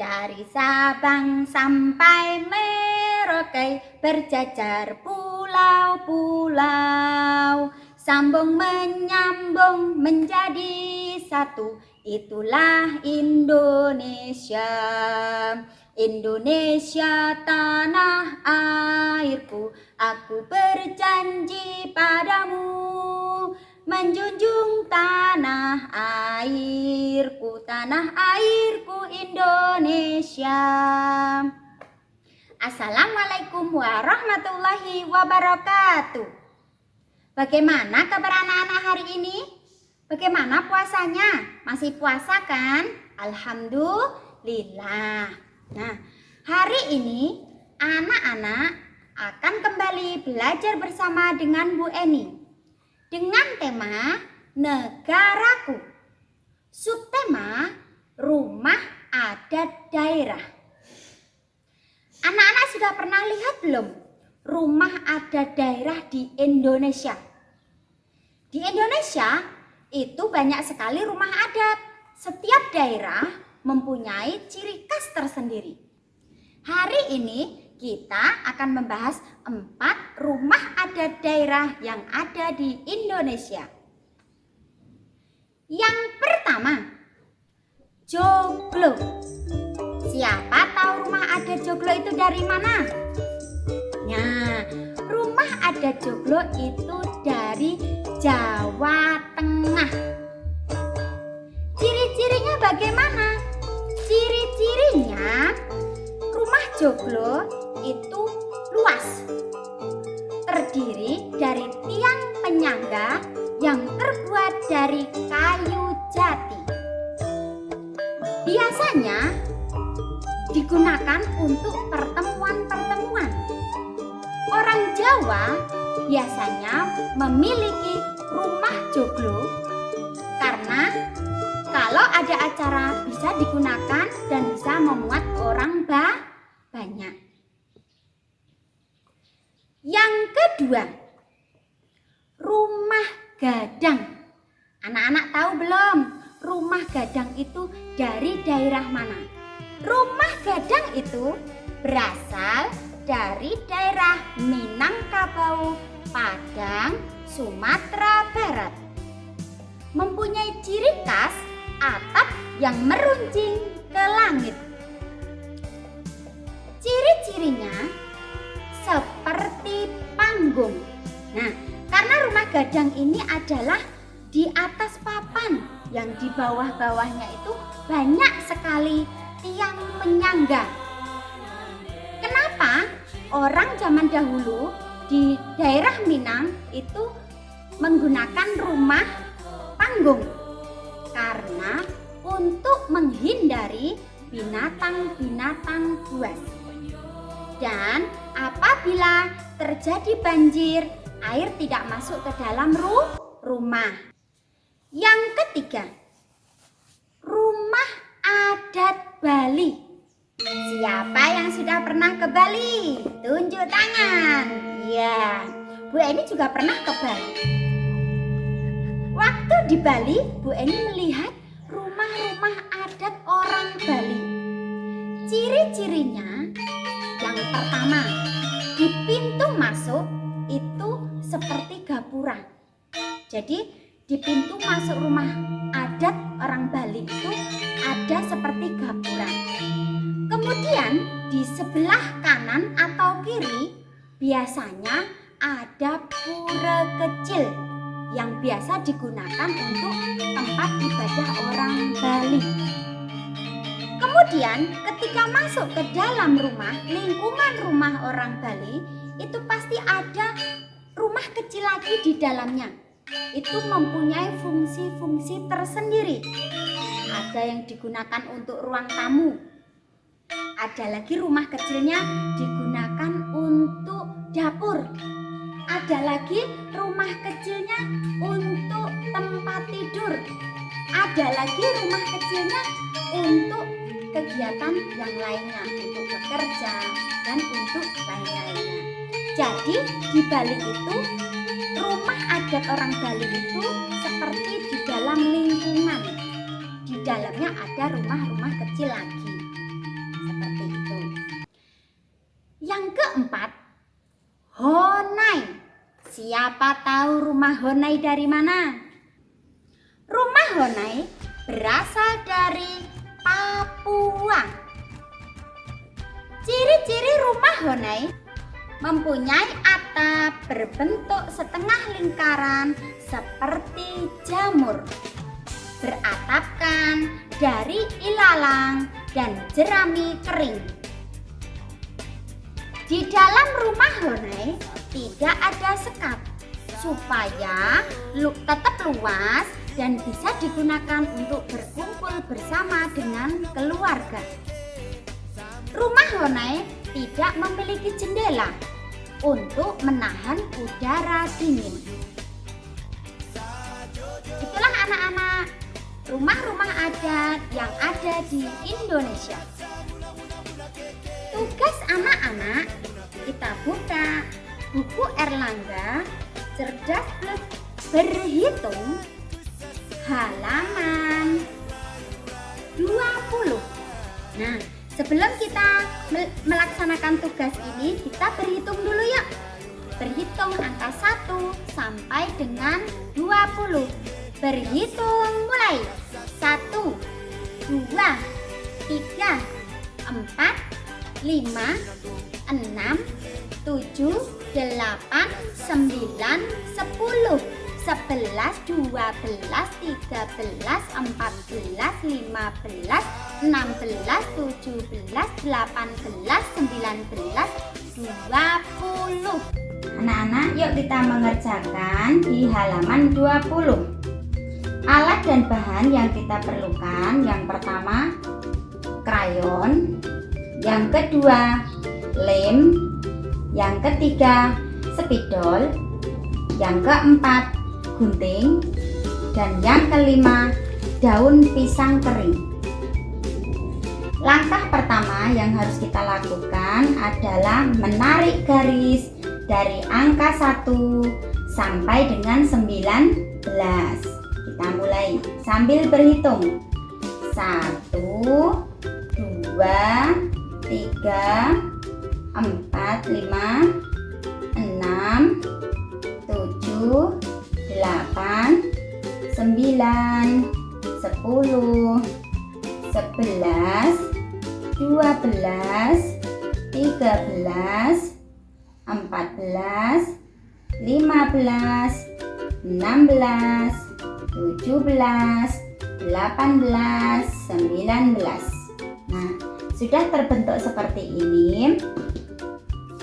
Dari Sabang sampai Merauke berjajar pulau-pulau, sambung menyambung menjadi satu, itulah Indonesia. Indonesia tanah airku, aku berjanji padamu, menjunjung tanah airku Indonesia. Assalamualaikum warahmatullahi wabarakatuh. Bagaimana kabar anak-anak hari ini? Bagaimana puasanya? Masih puasa kan? Alhamdulillah. Nah, hari ini anak-anak akan kembali belajar bersama dengan Bu Eni dengan tema negaraku. Subtema rumah adat daerah. Anak-anak sudah pernah lihat belum rumah adat daerah di Indonesia? Di Indonesia itu banyak sekali rumah adat. Setiap daerah mempunyai ciri khas tersendiri. Hari ini kita akan membahas 4 rumah adat daerah yang ada di Indonesia. Yang pertama, joglo. Siapa tahu rumah adat joglo itu dari mana? Nah, rumah adat joglo itu dari Jawa Tengah. Ciri-cirinya bagaimana? Ciri-cirinya rumah joglo itu luas, terdiri dari tiang penyangga yang terbuat dari kayu jati. Biasanya digunakan untuk pertemuan-pertemuan. Orang Jawa biasanya memiliki rumah joglo karena kalau ada acara bisa digunakan dan bisa memuat orang banyak. Yang kedua, rumah gadang. Anak-anak tahu belum? Rumah gadang itu dari daerah mana? Rumah gadang itu berasal dari daerah Minangkabau, Padang, Sumatera Barat. Mempunyai ciri khas atap yang meruncing ke langit. Ciri-cirinya seperti panggung. Nah, karena rumah gadang ini adalah di atas papan, yang di bawah-bawahnya itu banyak sekali tiang penyangga. Kenapa orang zaman dahulu di daerah Minang itu menggunakan rumah panggung? Karena untuk menghindari binatang-binatang buas. Dan apabila terjadi banjir, air tidak masuk ke dalam rumah. Yang ketiga, rumah adat Bali. Siapa yang sudah pernah ke Bali? Tunjuk tangan. Ya, Bu Eni juga pernah ke Bali. Waktu di Bali, Bu Eni melihat rumah-rumah adat orang Bali. Ciri-cirinya, yang pertama, di pintu masuk itu seperti gapura. Jadi di pintu masuk rumah adat orang Bali itu ada seperti gapura. Kemudian di sebelah kanan atau kiri biasanya ada pura kecil yang biasa digunakan untuk tempat ibadah orang Bali. Kemudian ketika masuk ke dalam rumah, lingkungan rumah orang Bali, itu pasti ada rumah kecil lagi di dalamnya. Itu mempunyai fungsi-fungsi tersendiri. Ada yang digunakan untuk ruang tamu. Ada lagi rumah kecilnya digunakan untuk dapur. Ada lagi rumah kecilnya untuk tempat tidur. Ada lagi rumah kecilnya untuk kegiatan yang lainnya, untuk bekerja dan untuk lain-lainnya. Jadi di Bali itu rumah adat orang Bali itu seperti di dalam lingkungan. Di dalamnya ada rumah-rumah kecil lagi. Yang keempat, Honai. Siapa tahu rumah Honai dari mana? Rumah Honai berasal dari Papua. Ciri-ciri rumah Honai mempunyai atap berbentuk setengah lingkaran seperti jamur, beratapkan dari ilalang dan jerami kering. Di dalam rumah Honai tidak ada sekat supaya tetap luas dan bisa digunakan untuk berkumpul bersama dengan keluarga. Rumah Honai tidak memiliki jendela untuk menahan udara dingin. Itulah anak-anak rumah-rumah adat yang ada di Indonesia. Tugas anak-anak, kita buka buku Erlangga Cerdas Plus Berhitung halaman 20. Nah, sebelum kita melaksanakan tugas ini, kita berhitung dulu yuk. Berhitung angka 1 sampai dengan 20. Berhitung mulai. 1, 2, 3, 4, 5, 6, 7, 8, 9, 10, 11, 12, 13, 14, 15, 16, 17, 18, 19, 20. Anak-anak, yuk kita mengerjakan di halaman 20. Alat dan bahan yang kita perlukan, yang pertama krayon, yang kedua lem, yang ketiga spidol, yang keempat gunting, dan yang kelima daun pisang kering. Langkah pertama yang harus kita lakukan adalah menarik garis dari angka 1 sampai dengan 19. Kita mulai sambil berhitung. 1, 2, 3, 4, 5, 6, 7, 8, 9, 10, 11, 12, 13, 14, 15, 16, 17, 18, 19. Nah, sudah terbentuk seperti ini.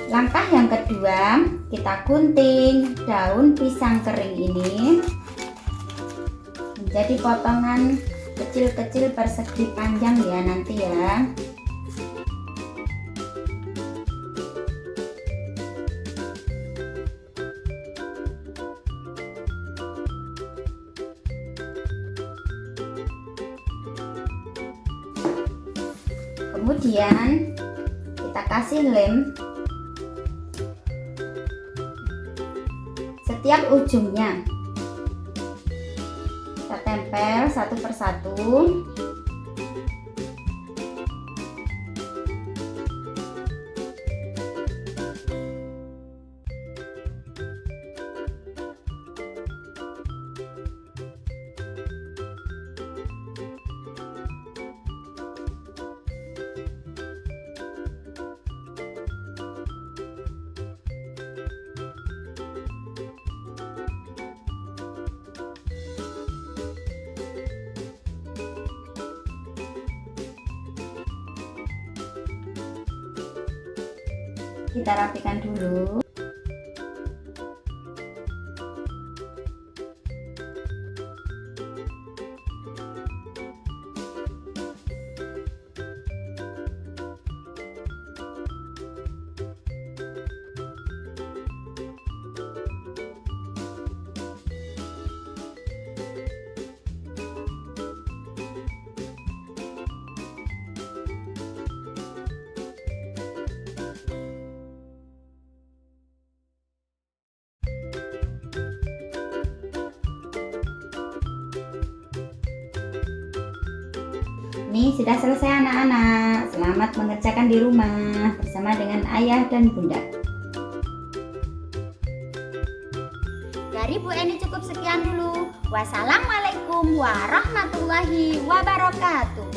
Langkah yang kedua, kita gunting daun pisang kering ini menjadi potongan kecil-kecil persegi panjang ya nanti ya. Kemudian kita kasih lem setiap ujungnya. Kita tempel satu persatu. Kita rapikan dulu. Ini sudah selesai anak-anak. Selamat mengerjakan di rumah bersama dengan ayah dan bunda. Dari Bu Eni cukup sekian dulu. Wassalamualaikum warahmatullahi wabarakatuh.